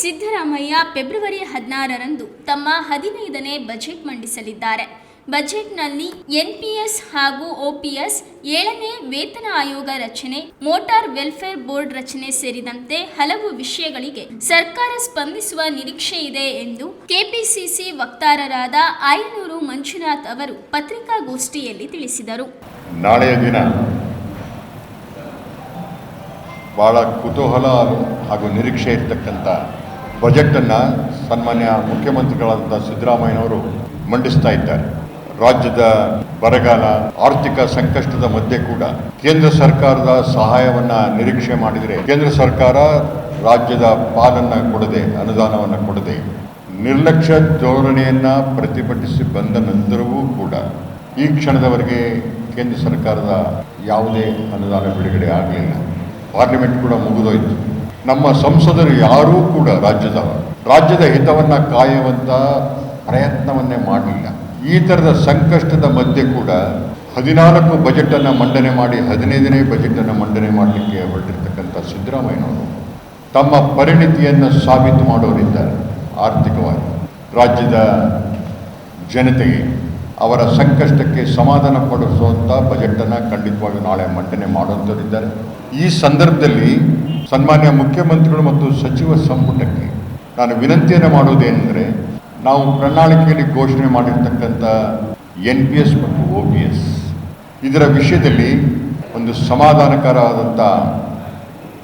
Siddaramaiah February 16ರಂದು ತಮ್ಮ 15ನೇ budget ಮಂಡಿಸಲಿದ್ದಾರೆ. ಬಜೆಟ್ನಲ್ಲಿ ಎನ್ಪಿಎಸ್ ಹಾಗೂ ಒಪಿಎಸ್, 7ನೇ ವೇತನ ಆಯೋಗ ರಚನೆ, ಮೋಟಾರ್ ವೆಲ್ಫೇರ್ ಬೋರ್ಡ್ ರಚನೆ ಸೇರಿದಂತೆ ಹಲವು ವಿಷಯಗಳಿಗೆ ಸರ್ಕಾರ ಸ್ಪಂದಿಸುವ ನಿರೀಕ್ಷೆ ಇದೆ ಎಂದು ಕೆಪಿಸಿಸಿ ವಕ್ತಾರರಾದ ಆಯನೂರು ಮಂಜುನಾಥ್ ಅವರು ಪತ್ರಿಕಾಗೋಷ್ಠಿಯಲ್ಲಿ ತಿಳಿಸಿದರು. ನಾಳೆಯ ದಿನ ಬಹಳ ಕುತೂಹಲ ಹಾಗೂ ನಿರೀಕ್ಷೆ ಇರತಕ್ಕಂಥ ಬಜೆಟನ್ನು ಸನ್ಮಾನ್ಯ ಮುಖ್ಯಮಂತ್ರಿಗಳಾದಂಥ ಸಿದ್ದರಾಮಯ್ಯನವರು ಮಂಡಿಸ್ತಾ ಇದ್ದಾರೆ. ರಾಜ್ಯದ ಬರಗಾಲ, ಆರ್ಥಿಕ ಸಂಕಷ್ಟದ ಮಧ್ಯೆ ಕೂಡ ಕೇಂದ್ರ ಸರ್ಕಾರದ ಸಹಾಯವನ್ನು ನಿರೀಕ್ಷೆ ಮಾಡಿದರೆ ಕೇಂದ್ರ ಸರ್ಕಾರ ರಾಜ್ಯದ ಪಾಲನ್ನು ಕೊಡದೆ, ಅನುದಾನವನ್ನು ಕೊಡದೆ ನಿರ್ಲಕ್ಷ್ಯ ಧೋರಣೆಯನ್ನು ಪ್ರತಿಭಟಿಸಿ ಬಂದ ನಂತರವೂ ಕೂಡ ಈ ಕ್ಷಣದವರೆಗೆ ಕೇಂದ್ರ ಸರ್ಕಾರದ ಯಾವುದೇ ಅನುದಾನ ಬಿಡುಗಡೆ ಆಗಲಿಲ್ಲ. ಪಾರ್ಲಿಮೆಂಟ್ ಕೂಡ ಮುಗಿದೋಯ್ತು. ನಮ್ಮ ಸಂಸದರು ಯಾರೂ ಕೂಡ ರಾಜ್ಯದ ಹಿತವನ್ನು ಕಾಯುವಂಥ ಪ್ರಯತ್ನವನ್ನೇ ಮಾಡಲಿಲ್ಲ. ಈ ಥರದ ಸಂಕಷ್ಟದ ಮಧ್ಯೆ ಕೂಡ 14 ಬಜೆಟನ್ನು ಮಂಡನೆ ಮಾಡಿ 15ನೇ ಬಜೆಟನ್ನು ಮಂಡನೆ ಮಾಡಲಿಕ್ಕೆ ಹೊರಟಿರ್ತಕ್ಕಂಥ ಸಿದ್ದರಾಮಯ್ಯನವರು ತಮ್ಮ ಪರಿಣಿತಿಯನ್ನು ಸಾಬೀತು ಮಾಡೋರಿದ್ದಾರೆ. ಆರ್ಥಿಕವಾಗಿ ರಾಜ್ಯದ ಜನತೆಗೆ ಅವರ ಸಂಕಷ್ಟಕ್ಕೆ ಸಮಾಧಾನ ಪಡಿಸುವಂಥ ಬಜೆಟನ್ನು ಖಂಡಿತವಾಗಿ ನಾಳೆ ಮಂಡನೆ ಮಾಡುವಂಥವರಿದ್ದಾರೆ. ಈ ಸಂದರ್ಭದಲ್ಲಿ ಸನ್ಮಾನ್ಯ ಮುಖ್ಯಮಂತ್ರಿಗಳು ಮತ್ತು ಸಚಿವ ಸಂಪುಟಕ್ಕೆ ನಾನು ವಿನಂತಿಯನ್ನು ಮಾಡೋದೇನೆಂದರೆ, ನಾವು ಪ್ರಣಾಳಿಕೆಯಲ್ಲಿ ಘೋಷಣೆ ಮಾಡಿರ್ತಕ್ಕಂಥ NPS ಮತ್ತು OPS ಇದರ ವಿಷಯದಲ್ಲಿ ಒಂದು ಸಮಾಧಾನಕರವಾದಂಥ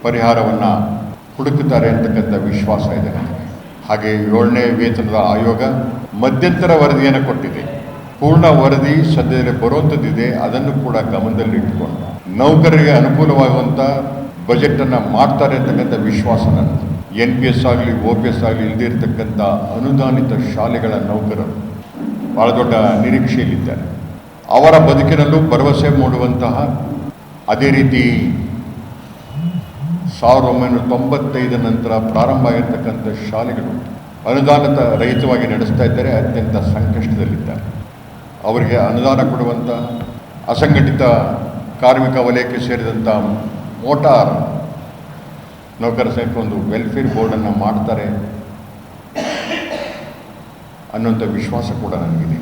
ಪರಿಹಾರವನ್ನು ಹುಡುಕುತ್ತಾರೆ ಅಂತಕ್ಕಂಥ ವಿಶ್ವಾಸ ಇದೆ ನನಗೆ. ಹಾಗೆ 7ನೇ ವೇತನದ ಆಯೋಗ ಮಧ್ಯಂತರ ವರದಿಯನ್ನು ಕೊಟ್ಟಿದೆ. ಪೂರ್ಣ ವರದಿ ಸದ್ಯದಲ್ಲಿ ಬರುವಂಥದ್ದಿದೆ. ಅದನ್ನು ಕೂಡ ಗಮನದಲ್ಲಿಟ್ಟುಕೊಂಡು ನೌಕರರಿಗೆ ಅನುಕೂಲವಾಗುವಂಥ ಬಜೆಟನ್ನು ಮಾಡ್ತಾರೆ ಅಂತಕ್ಕಂಥ ವಿಶ್ವಾಸ ನನ್ನದು. NPS ಆಗಲಿ OPS ಆಗಲಿ ಇಲ್ಲದೇ ಇರತಕ್ಕಂಥ ಅನುದಾನಿತ ಶಾಲೆಗಳ ನೌಕರರು ಭಾಳ ದೊಡ್ಡ ನಿರೀಕ್ಷೆಯಲ್ಲಿದ್ದಾರೆ. ಅವರ ಬದುಕಿನಲ್ಲೂ ಭರವಸೆ ಮೂಡುವಂತಹ, ಅದೇ ರೀತಿ 1995 ನಂತರ ಪ್ರಾರಂಭ ಆಗಿರ್ತಕ್ಕಂಥ ಶಾಲೆಗಳು ಅನುದಾನಿತ ರಹಿತವಾಗಿ ನಡೆಸ್ತಾ ಇದ್ದಾರೆ, ಅತ್ಯಂತ ಸಂಕಷ್ಟದಲ್ಲಿದ್ದಾರೆ. ಅವರಿಗೆ ಅನುದಾನ ಕೊಡುವಂಥ ಅಸಂಘಟಿತ ಕಾರ್ಮಿಕ ವಲಯಕ್ಕೆ ಸೇರಿದಂಥ ಮೋಟಾರ್ ನೌಕರ ಸಂಘಕ್ಕೆ ಒಂದು ವೆಲ್ಫೇರ್ ಬೋರ್ಡನ್ನು ಮಾಡ್ತಾರೆ ಅನ್ನುವಂಥ ವಿಶ್ವಾಸ ಕೂಡ ನನಗಿದೆ.